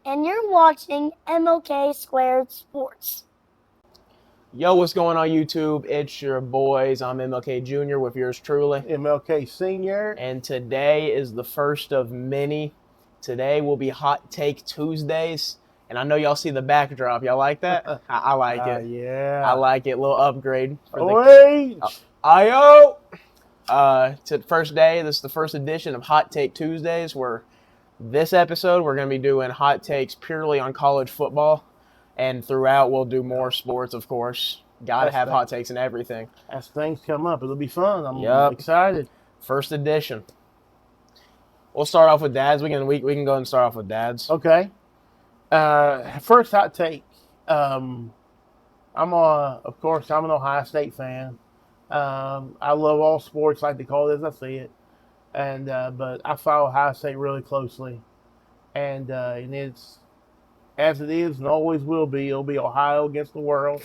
and you're watching MLK Squared Sports. Yo, what's going on YouTube? It's your boys. I'm MLK Jr. with yours truly. MLK Senior. And today is the first of many. Today will be Hot Take Tuesdays. And I know y'all see the backdrop. Y'all like that? I like it. Yeah. I like it. A little upgrade for Wait. IO. To first day, this is the first edition of Hot Take Tuesdays, where this episode we're going to be doing hot takes purely on college football. And throughout, we'll do more sports, of course. Got to have hot takes and everything. As things come up, it'll be fun. I'm excited. First edition. We'll start off with dads. We can go ahead and start off with dads. Okay. First hot take. I'm an Ohio State fan. I love all sports, like they call it as I see it. But I follow Ohio State really closely. And it's, as it is and always will be, it'll be Ohio against the world.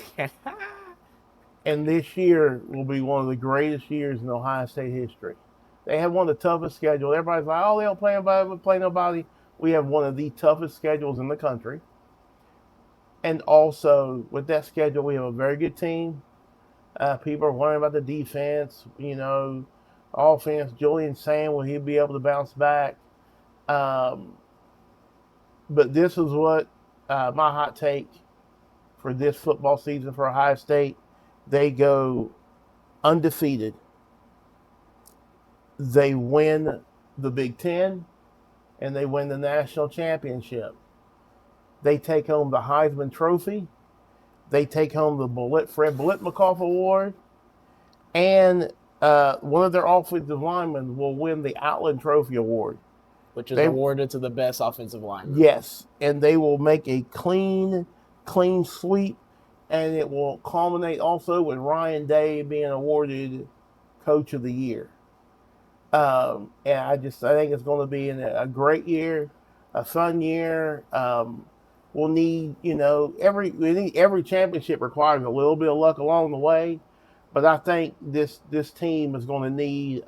And this year will be one of the greatest years in Ohio State history. They have one of the toughest schedules. Everybody's like, oh, they don't play nobody. We have one of the toughest schedules in the country. And also, with that schedule, we have a very good team. People are worrying about the defense. Offense. Julian Sand, will he be able to bounce back? But this is what my hot take for this football season for Ohio State. They go undefeated. They win the Big Ten, and they win the national championship. They take home the Heisman Trophy. They take home the Fred Biletnikoff Award. And one of their offensive linemen will win the Outland Trophy Award. Which is awarded to the best offensive lineman. Yes, and they will make a clean sweep, and it will culminate also with Ryan Day being awarded Coach of the Year. And I think it's going to be a great year, a fun year. We'll need, every championship requires a little bit of luck along the way, but I think this team is going to need.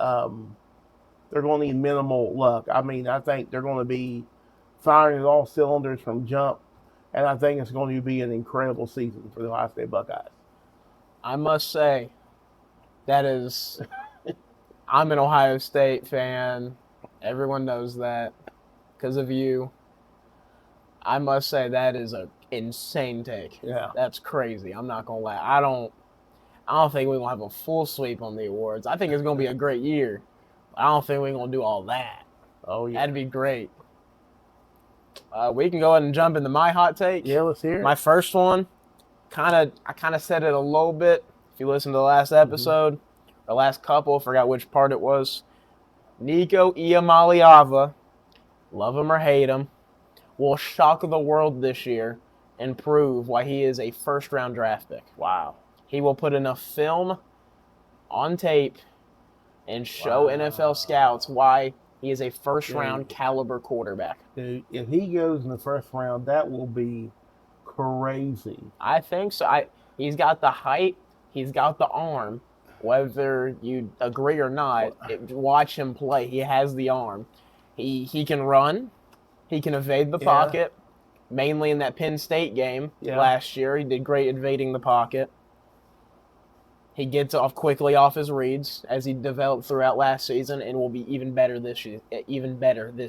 They're going to need minimal luck. I mean, I think they're going to be firing at all cylinders from jump, and I think it's going to be an incredible season for the Ohio State Buckeyes. I must say, I'm an Ohio State fan. Everyone knows that because of you. I must say that is an insane take. Yeah. That's crazy. I'm not going to lie. I don't think we're going to have a full sweep on the awards. I think it's going to be a great year. I don't think we're going to do all that. Oh, yeah. That'd be great. We can go ahead and jump into my hot take. Yeah, let's hear it. My first one, I kind of said it a little bit. If you listen to the last episode, or last couple, forgot which part it was. Nico Iamaleava, love him or hate him, will shock the world this year and prove why he is a first-round draft pick. Wow. He will put enough film on tape and show NFL scouts why he is a first-round caliber quarterback. Dude, if he goes in the first round, that will be crazy. I think so. He's got the height. He's got the arm. Whether you agree or not, watch him play. He has the arm. He can run. He can evade the pocket, mainly in that Penn State game last year. He did great evading the pocket. He gets off quickly off his reads as he developed throughout last season, and will be even better this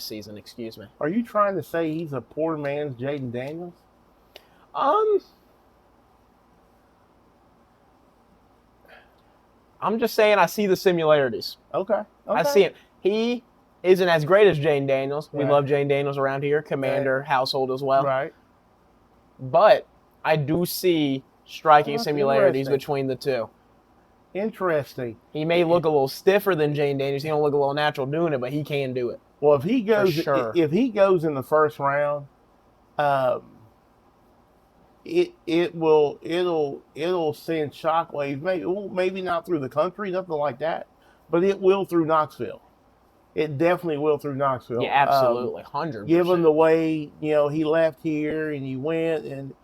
season. Excuse me. Are you trying to say he's a poor man's Jaden Daniels? I'm just saying I see the similarities. Okay. I see it. He isn't as great as Jane Daniels. We love Jane Daniels around here, Commander household as well. Right. But I do see striking similarities between the two. Interesting. He may look a little stiffer than Jane Daniels. He don't look a little natural doing it, but he can do it. Well, if he goes in the first round, it'll send shockwaves. Maybe not through the country, nothing like that, but it will through Knoxville. It definitely will through Knoxville. Yeah, absolutely, 100%. Given the way he left here and he went, and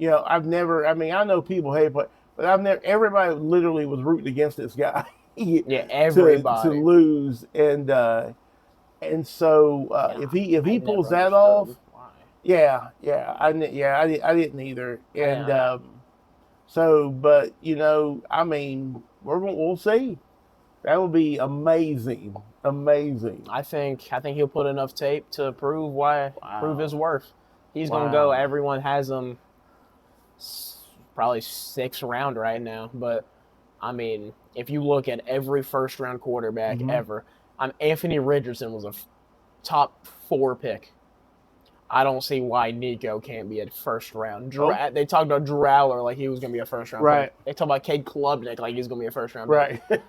I know people hate, but everybody literally was rooting against this guy. Everybody to lose, and so if he pulls that off, Yeah, I didn't either. And Yeah. but I mean, we'll see. That would be amazing, amazing. I think he'll put enough tape to prove his Wow, worth. He's gonna go. wow. Everyone has him probably 6th round right now, but I mean, if you look at every first round quarterback Hmm. ever, Anthony Richardson was a top 4 pick. I don't see why Nico can't be a first round. Oh, They talked about Drew Aller like he was gonna be a first round pick. right, They talked about Cade Klubnik like he's gonna be a first round pick. right.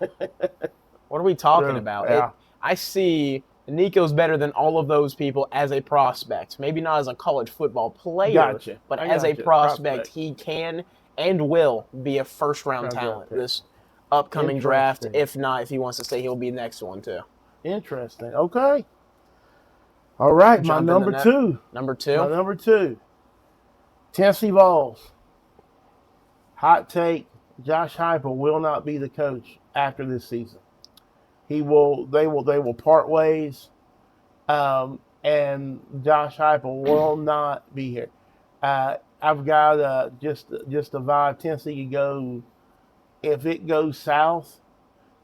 What are we talking True. about? Yeah, I see Nico's better than all of those people as a prospect. Maybe not as a college football player, gotcha. but I as a gotcha. prospect, he can and will be a first round Round draft talent pick. this upcoming draft. Interesting. If not, if he wants to stay, he'll be next one too. Interesting. Okay. All right. My Jump in number the net. two. Number My 2. number 2. Tennessee Vols. Hot take: Josh Heupel will not be the coach after this season. He will. They will. They will part ways. And Josh Heupel will not be here. I've got just a vibe. Tennessee could go if it goes south.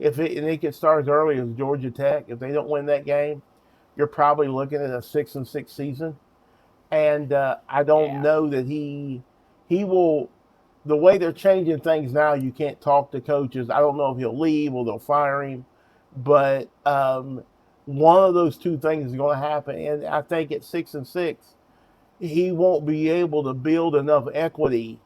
And it could start as early as Georgia Tech. If they don't win that game, you're probably looking at a 6-6 season. And I don't Yeah. know that he will. The way they're changing things now, you can't talk to coaches. I don't know if he'll leave or they'll fire him, but one of those two things is going to happen. And I think at 6-6, he won't be able to build enough equity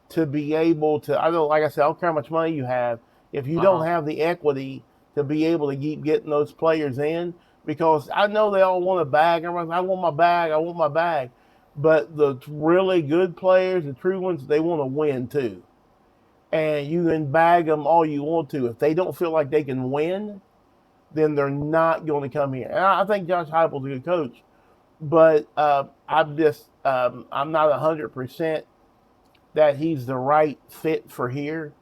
to be able to. I don't like I said, I don't care how much money you have. If you don't have the equity to be able to keep getting those players in, because I know they all want a bag. Everyone's, I want my bag. I want my bag. But the really good players, the true ones, they want to win too. And you can bag them all you want to. If they don't feel like they can win, then they're not going to come here. And I think Josh Heupel's a good coach, but I'm not 100% that he's the right fit for here.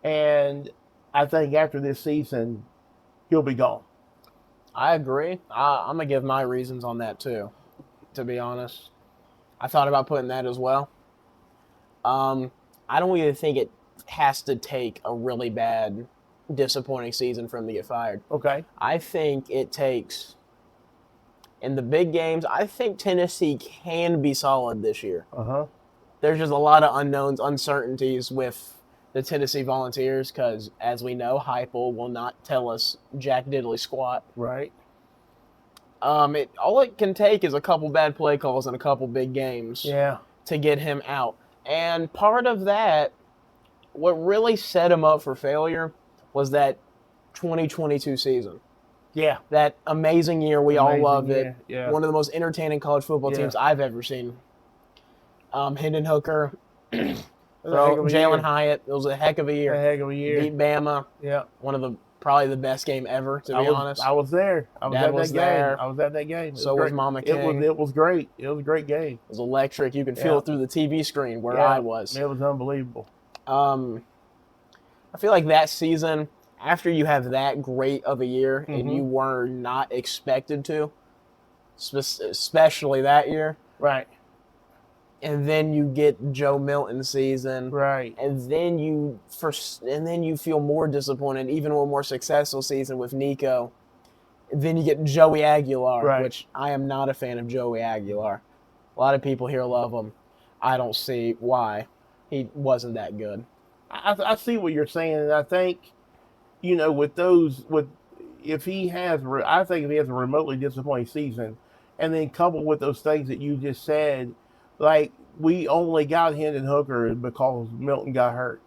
And I think after this season, he'll be gone. I agree. I'm gonna give my reasons on that too. To be honest, I thought about putting that as well. I don't even think it has to take a really bad, disappointing season for him to get fired. Okay. I think it takes, in the big games, I think Tennessee can be solid this year. Uh-huh. There's just a lot of unknowns, uncertainties with the Tennessee Volunteers because, as we know, Heupel will not tell us jack diddly squat. Right. All it can take is a couple bad play calls and a couple big games Yeah. to get him out. And part of that, what really set him up for failure was that 2022 season. Yeah. That amazing year. We all loved it. Yeah. One of the most entertaining college football teams I've ever seen. Hendon Hooker, Jalen Hyatt. It was a heck of a year. A heck of a year. Beat Bama. Yeah. Probably the best game ever, to be honest. I was there. I was Dad at was that game. there. I was at that game. So was Mama King. It was great. It was a great game. It was electric. You can feel it through the TV screen where I was. It was unbelievable. I feel like that season, after you have that great of a year and you were not expected to, especially that year, Right. and then you get Joe Milton season, Right. and then you feel more disappointed, even one more successful season with Nico. Then you get Joey Aguilar, which I am not a fan of Joey Aguilar. A lot of people here love him. I don't see why he wasn't that good. I see what you're saying, and I think, if he has a remotely disappointing season, and then coupled with those things that you just said, like we only got Hendon Hooker because Milton got hurt.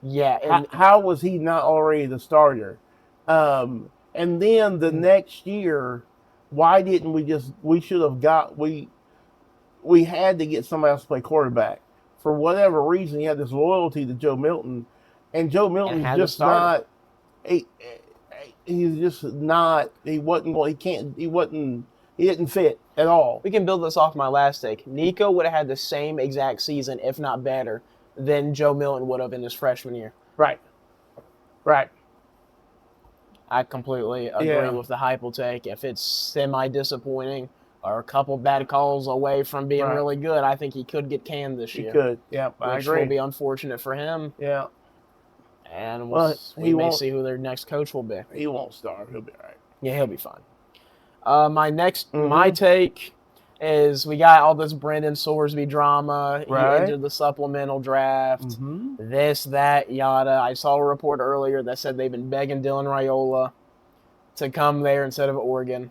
Yeah, and how was he not already the starter? And then the next year, why didn't we had to get somebody else to play quarterback. For whatever reason, he had this loyalty to Joe Milton, and Joe Milton is just not. He's just not. He wasn't. He can't. He wasn't. He didn't fit at all. We can build this off my last take. Nico would have had the same exact season, if not better, than Joe Milton would have in his freshman year. Right. Right. I completely agree with the Heupel take. If it's semi-disappointing, are a couple bad calls away from being Right. really good. I think he could get canned this He year, could. Yeah, I which agree. will be unfortunate for him. Yeah. And Well, we he may won't. see who their next coach will be. He won't start. He'll be all right. Yeah, he'll be fine. My Mhm. take is we got all this Brendan Sorsby drama. Right. He entered the supplemental draft. Mhm. This, that, yada. I saw a report earlier that said they've been begging Dylan Raiola to come there instead of Oregon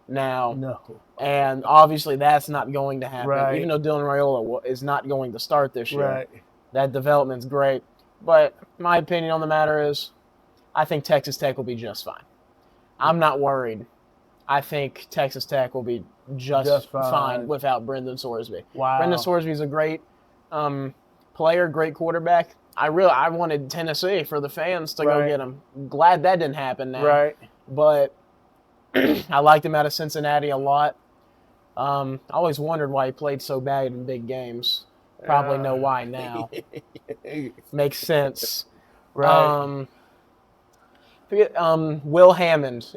now. No. And obviously that's not going to happen. Right. Even though Dylan Raiola is not going to start this year. Right. That development's great. But my opinion on the matter is I think Texas Tech will be just fine. I'm not worried. I think Texas Tech will be just fine without Brendan Sorsby. Wow. Brendan Sorsby's a great player, great quarterback. I wanted Tennessee for the fans to go get him. Glad that didn't happen now. Right. But I liked him out of Cincinnati a lot. I always wondered why he played so bad in big games. Probably know why now. Makes sense. Right. Will Hammond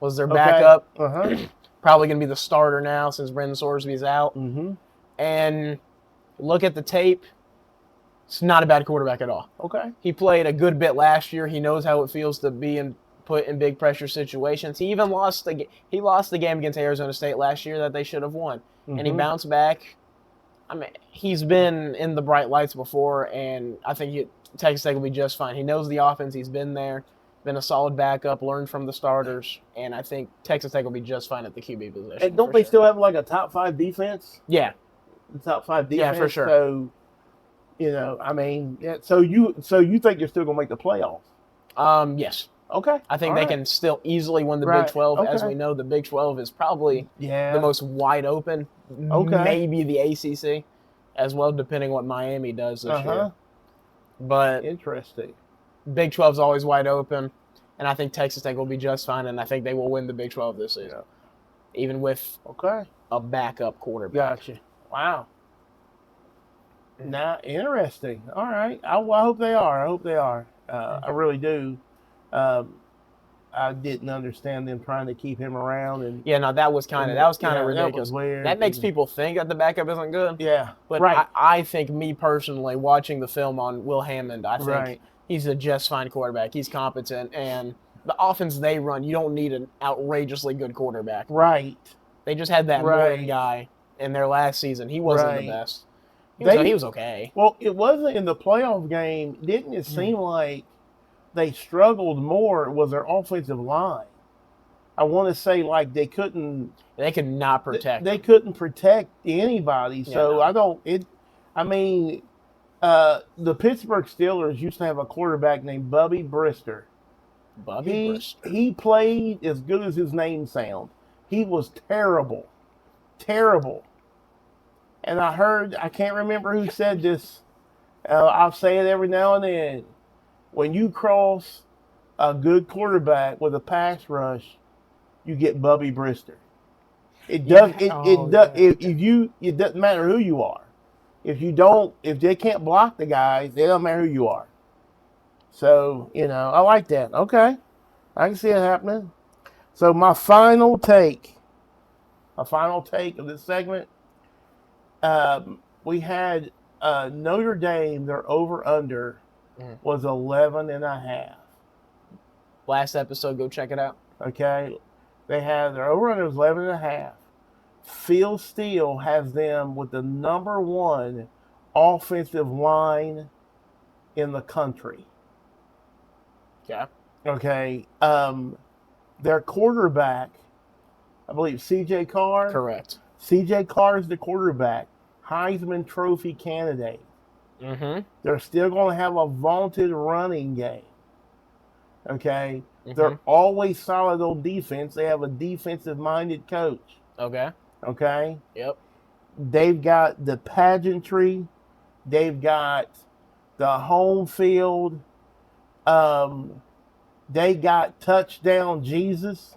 was their backup. Uh-huh. Probably going to be the starter now since Brendan Sorsby's out. Mm-hmm. And look at the tape. It's not a bad quarterback at all. Okay. He played a good bit last year. He knows how it feels to be put in big pressure situations. He even lost the game against Arizona State last year that they should have won. Mm-hmm. And he bounced back. I mean, he's been in the bright lights before, and I think Texas Tech will be just fine. He knows the offense. He's been there, been a solid backup, learned from the starters, and I think Texas Tech will be just fine at the QB position. And don't they still have like a top 5 defense? Yeah. The top 5 defense? Yeah, for sure. So, I mean, so you think you're still going to make the playoffs? Yes. Okay. I think they can still easily win the Big 12. Okay. As we know, the Big 12 is probably the most wide open. Okay. Maybe the ACC as well, depending what Miami does this year. But interesting. Big 12 is always wide open, and I think Texas Tech will be just fine, and I think they will win the Big 12 this season, even with a backup quarterback. Gotcha. Wow. Now, interesting. All right. I hope they are. I really do. I didn't understand them trying to keep him around, and that was kind of ridiculous. That was weird. That makes people think that the backup isn't good. Yeah, but I think, me personally, watching the film on Will Hammond, I think he's a just fine quarterback. He's competent, and the offense they run, you don't need an outrageously good quarterback. Right. They just had that Morton guy in their last season. He wasn't the best. He was okay. Well, it wasn't in the playoff game. Didn't it seem like they struggled more was their offensive line? I want to say like they could not protect. They couldn't protect anybody. So the Pittsburgh Steelers used to have a quarterback named Bubby Brister. He played as good as his name sounds. He was terrible. Terrible. And I can't remember who said this. I'll say it every now and then. When you cross a good quarterback with a pass rush, you get Bubby Brister. It doesn't matter who you are. If they can't block the guys, it doesn't matter who you are. So, I like that. Okay. I can see it happening. So my final take of this segment, we had Notre Dame, their over-under was 11.5. Last episode, go check it out. Okay. They had their over-under was 11.5. Phil Steele has them with the number 1 offensive line in the country. Yeah. Okay. Their quarterback, I believe C.J. Carr. Correct. C.J. Carr is the quarterback, Heisman Trophy candidate. Mm-hmm. They're still going to have a vaunted running game. Okay? Mm-hmm. They're always solid on defense. They have a defensive-minded coach. Okay? Yep. They've got the pageantry. They've got the home field. They got touchdown Jesus.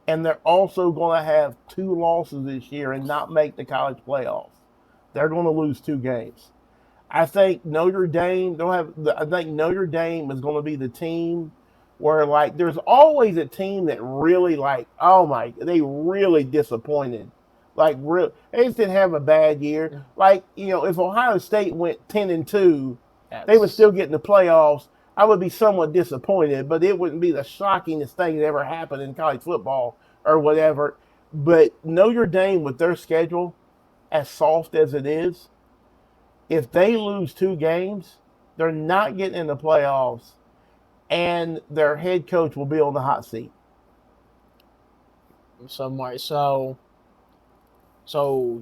And they're also going to have 2 losses this year and not make the college playoffs. They're going to lose 2 games. I think Notre Dame is going to be the team where like there's always a team that really like, oh my, they really disappointed. Like real, they just didn't have a bad year. Like, if Ohio State went 10-2, they would still get in the playoffs. I would be somewhat disappointed, but it wouldn't be the shockingest thing that ever happened in college football or whatever. But Notre Dame, with their schedule as soft as it is, if they lose 2 games, they're not getting in the playoffs, and their head coach will be on the hot seat. So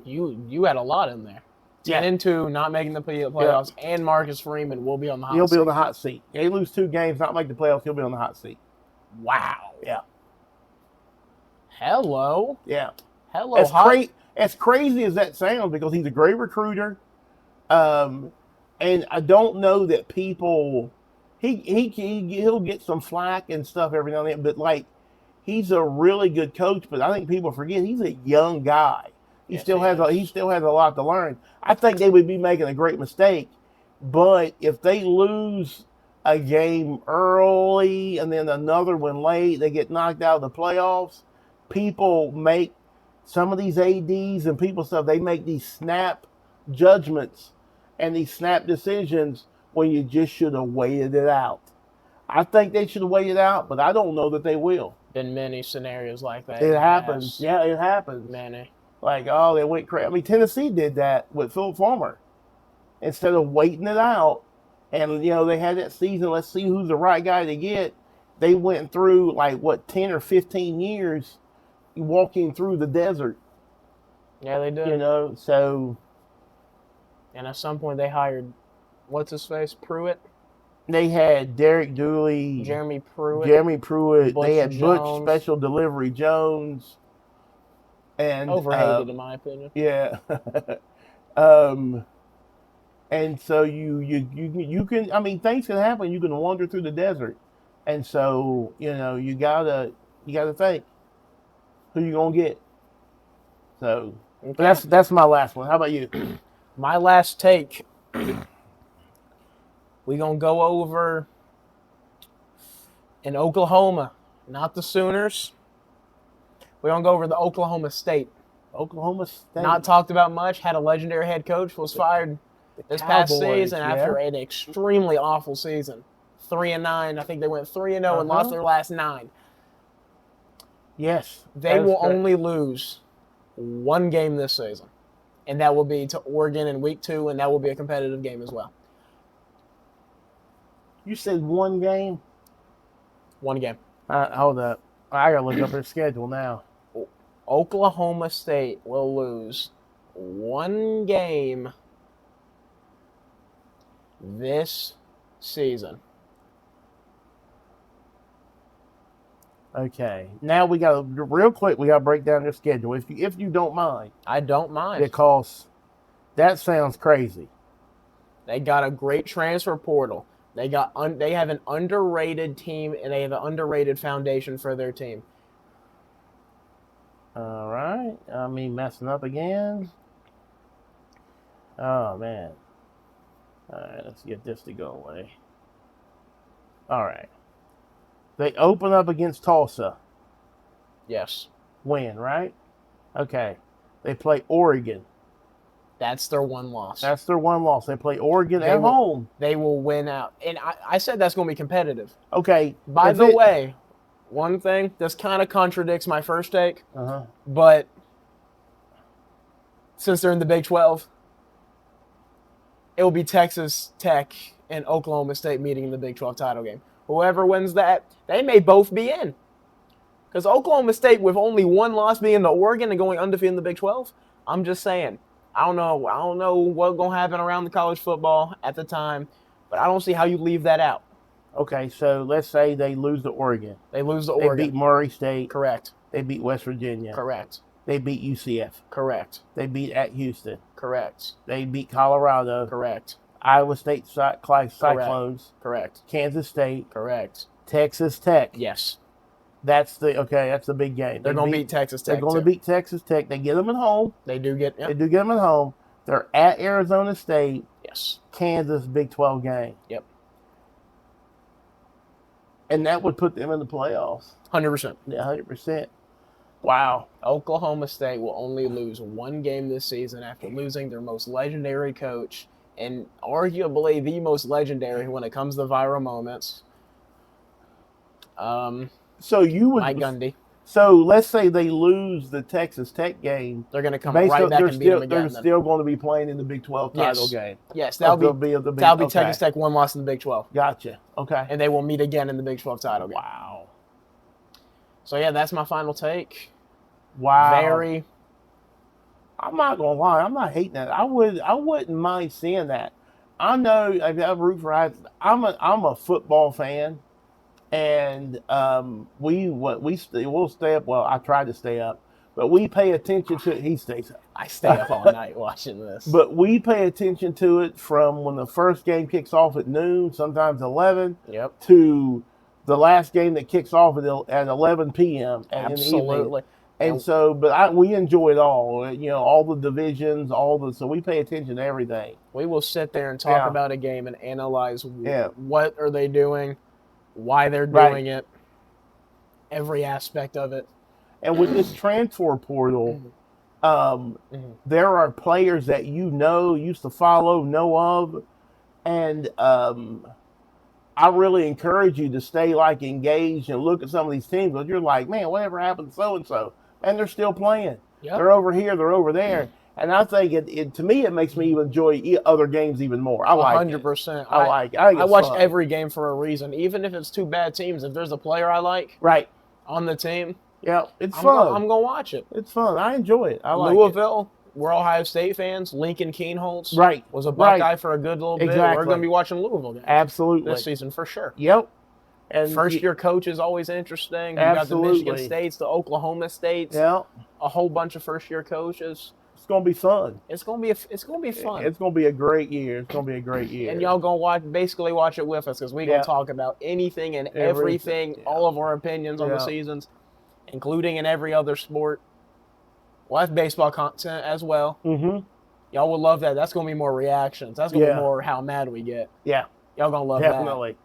you had a lot in there. 10-2, not making the playoffs, and Marcus Freeman will be on the hot seat. He'll be on the hot seat. They lose 2 games, not make the playoffs, he'll be on the hot seat. Wow. Yeah. Hello. Yeah. Hello. As crazy as that sounds, because he's a great recruiter, and I don't know that people he'll get some flack and stuff every now and then, but like he's a really good coach. But I think people forget he's a young guy. He still has a lot to learn. I think they would be making a great mistake, but if they lose a game early and then another one late, they get knocked out of the playoffs. People make some of these ADs and people stuff. They make these snap judgments and these snap decisions when you just should have waited it out. I think they should have waited out, but I don't know that they will. Been many scenarios like that. It happens. Yeah, it happens. Many. Like, oh, they went crazy. I mean, Tennessee did that with Philip Fulmer. Instead of waiting it out, and, they had that season, let's see who's the right guy to get. They went through, 10 or 15 years walking through the desert. Yeah, they did. So. And at some point they hired, what's his face, Pruitt? They had Derek Dooley. Jeremy Pruitt. They had Butch Special Delivery Jones. And overrated, in my opinion. Yeah. And so you can, I mean, things can happen. You can wander through the desert. And so, you gotta think who you gonna get. So that's my last one. How about you? My last take. We gonna go over in Oklahoma, not the Sooners. We're going to go over the Oklahoma State. Oklahoma State. Not talked about much. Had a legendary head coach. Was fired this past season after an extremely awful season. 3-9. I think they went 3-0 and lost their last 9. Yes. They will only lose 1 game this season. And that will be to Oregon in week 2, and that will be a competitive game as well. You said 1 game? 1 game. Hold up. I got to look up their schedule now. Oklahoma State will lose 1 game this season. Okay. Now we got to, real quick, we got to break down their schedule. If you don't mind. I don't mind. Because that sounds crazy. They got a great transfer portal. They have an underrated team, and they have an underrated foundation for their team. All right. Messing up again. Oh, man. All right, let's get this to go away. All right. They open up against Tulsa. Yes. Win, right? Okay. They play Oregon. That's their 1 loss. They play Oregon at home. They will win out. And I said that's going to be competitive. Okay. By the way, one thing, this kind of contradicts my first take, but since they're in the Big 12, it will be Texas Tech and Oklahoma State meeting in the Big 12 title game. Whoever wins that, they may both be in. Because Oklahoma State, with only 1 loss being to Oregon and going undefeated in the Big 12, I'm just saying, I don't know what's going to happen around the college football at the time, but I don't see how you leave that out. Okay, so let's say they lose to Oregon. They beat Murray State. Correct. They beat West Virginia. Correct. They beat UCF. Correct. They beat at Houston. Correct. They beat Colorado. Correct. Iowa State Cyclones. Correct. Kansas State. Correct. Texas Tech. Yes. That's the big game. They're going to beat Texas Tech. They're going to beat Texas Tech. They get them at home. They do get them at home. They're at Arizona State. Yes. Kansas, Big 12 game. Yep. And that would put them in the playoffs. 100%. Yeah, 100%. Wow. Oklahoma State will only lose one game this season after losing their most legendary coach and arguably the most legendary when it comes to viral moments. So you would, Mike Gundy. So let's say they lose the Texas Tech game. They're going to come right back and beat them again. They're still going to be playing in the Big 12 title game. Yes, that'll be Texas Tech one loss in the Big 12. Gotcha. Okay. And they will meet again in the Big 12 title game. Wow. So yeah, that's my final take. Wow. I'm not gonna lie, I'm not hating that. I wouldn't mind seeing that. I know I root for. I'm a football fan, and we'll stay up. Well, I try to stay up, but we pay attention to it. He stays up. I stay up all night watching this. But we pay attention to it from when the first game kicks off at noon, sometimes 11, to the last game that kicks off at 11 p.m. Absolutely. And so, we enjoy it all. All the divisions, so we pay attention to everything. We will sit there and talk about a game and analyze what are they doing, why they're doing it, every aspect of it. And with this transfer portal, there are players that used to follow, know of, and I really encourage you to stay engaged and look at some of these teams, because you're like, man, whatever happened to so-and-so? And they're still playing. Yep. They're over here, they're over there. And I think to me, it makes me enjoy other games even more. I like 100%. I watch every game for a reason, even if it's two bad teams. If there's a player I like on the team, it's fun. I'm going to watch it. It's fun. I enjoy it. I like Louisville, we're Ohio State fans. Lincoln Kienholz was a Buckeye for a good little bit. We're going to be watching Louisville games. Absolutely. This season for sure. Yep. And first-year coach is always interesting. You got the Michigan States, the Oklahoma States, a whole bunch of first-year coaches. It's gonna be fun. It's gonna be fun. It's gonna be a great year. It's gonna be a great year. And y'all gonna basically watch it with us, because we're gonna talk about anything and everything, all of our opinions on the seasons, including in every other sport. We'll have baseball content as well. Mm-hmm. Y'all will love that. That's gonna be more reactions. That's gonna be more how mad we get. Yeah. Y'all gonna love that. Definitely.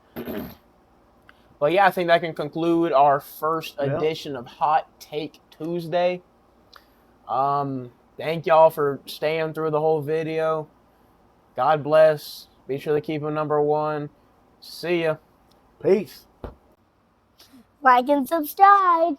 But yeah, I think that can conclude our first edition of Hot Take Tuesday. Thank y'all for staying through the whole video. God bless. Be sure to keep them number one. See ya. Peace. Like and subscribe.